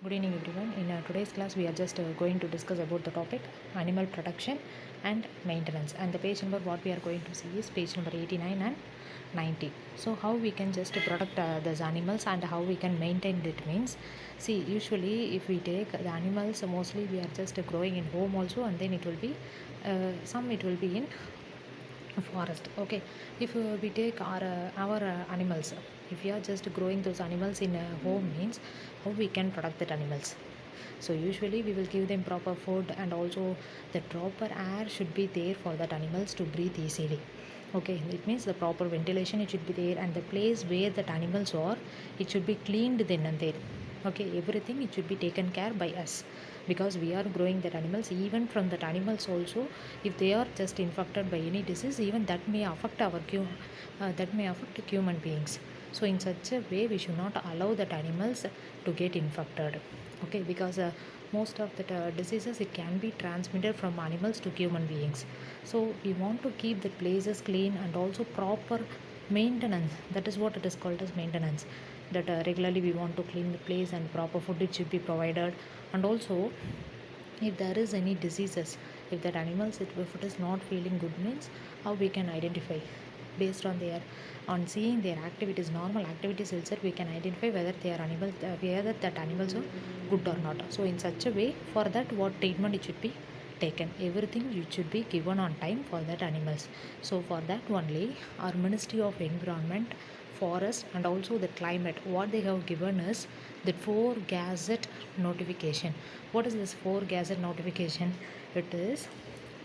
Good evening everyone. In today's class we are just going to discuss about the topic animal protection and maintenance, and the page number what we are going to see is page number 89 and 90. So how we can just protect those animals and how we can maintain it means, see, usually if we take the animals, mostly we are just growing in home also, and then it will be some it will be in forest. Okay, if we take our animals, if we are just growing those animals in a home means how we can protect that animals. So usually we will give them proper food, and also the proper air should be there for that animals to breathe easily. Okay, it means the proper ventilation it should be there, and the place where that animals are, it should be cleaned then and there. Okay, everything it should be taken care by us, because we are growing that animals. Even from that animals also, if they are just infected by any disease, even that may affect that may affect human beings. So in such a way we should not allow that animals to get infected. Okay, because most of the diseases it can be transmitted from animals to human beings. So we want to keep the places clean and also proper maintenance. That is what it is called as maintenance, that regularly we want to clean the place and proper food it should be provided. And also, if there is any diseases, if that animals if it is not feeling good means, how we can identify based on their, on seeing their activities, normal activities itself, we can identify whether they are animals, whether that animals are good or not. So in such a way, for that what treatment it should be taken, everything it should be given on time for that animals. So for that only our Ministry of Environment, Forest and also the climate, what they have given is the 4 gazette notification. What is this 4 gazette notification? It is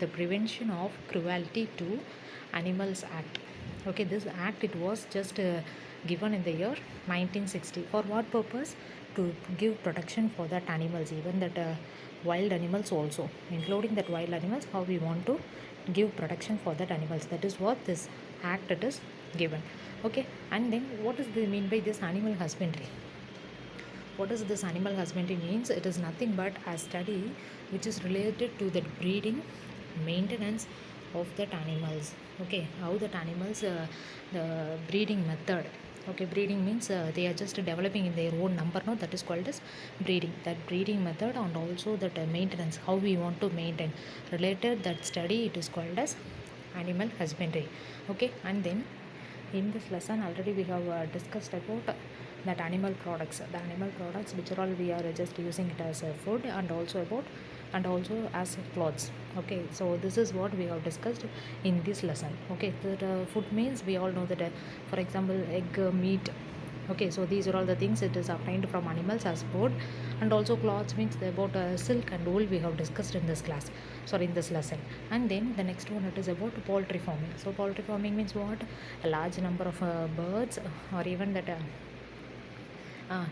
the Prevention of Cruelty to Animals Act. Okay, this act it was just given in the year 1960. For what purpose? To give protection for that animals, even that wild animals also, including that wild animals, how we want to give protection for that animals. That is what this act it is given. Okay, and then what does they mean by this animal husbandry? What is this animal husbandry means? It is nothing but a study which is related to the breeding, maintenance of that animals. Okay, how that animals, the breeding method. Okay, breeding means they are just developing in their own number, no, that is called as breeding. That breeding method, and also that maintenance, how we want to maintain, related that study, it is called as animal husbandry. Okay, and then in this lesson already we have discussed about that animal products, the animal products which are all we are just using it as food, and also about, and also as clothes. Okay, so this is what we have discussed in this lesson. Okay, that food means we all know that for example egg, meat. Okay, so these are all the things it is obtained from animals as food. And also cloths means about silk and wool we have discussed in this class, sorry, in this lesson. And then the next one, it is about poultry farming. So poultry farming means what? A large number of birds, or even that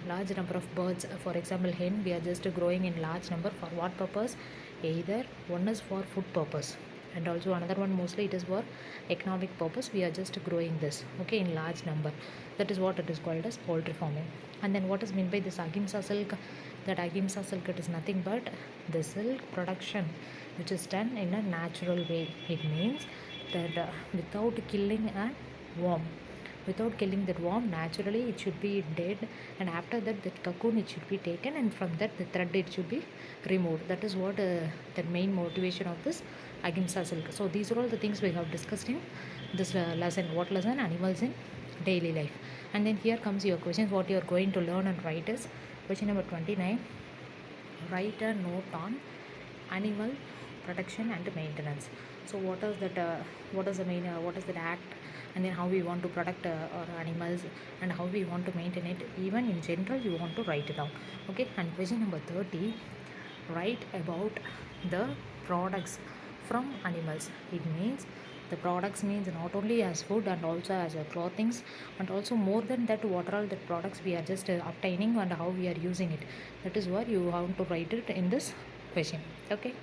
large number of birds. For example, hen we are just growing in large number. For what purpose? Either one is for food purpose, and also another one mostly it is for economic purpose. We are just growing this, okay, in large number. That is what it is called as poultry farming. And then what is meant by this ahimsa silk? That ahimsa silk, it is nothing but the silk production which is done in a natural way. It means that without killing a worm, without killing that worm, naturally it should be dead, and after that the cocoon it should be taken, and from that the thread it should be removed. That is what the main motivation of this ahimsa silk. So these are all the things we have discussed in this lesson. What lesson? Animals in daily life. And then here comes your questions, what you are going to learn and write is question number 29. Write a note on animal protection and maintenance. So what is that, what is the main, what is that act, and then how we want to protect our animals, and how we want to maintain it, even in general you want to write it down. Okay, and question number 30, write about the products from animals. It means the products means not only as food and also as clothings, and also more than that what are all the products we are just obtaining and how we are using it. That is what you have to write it in this question. Okay.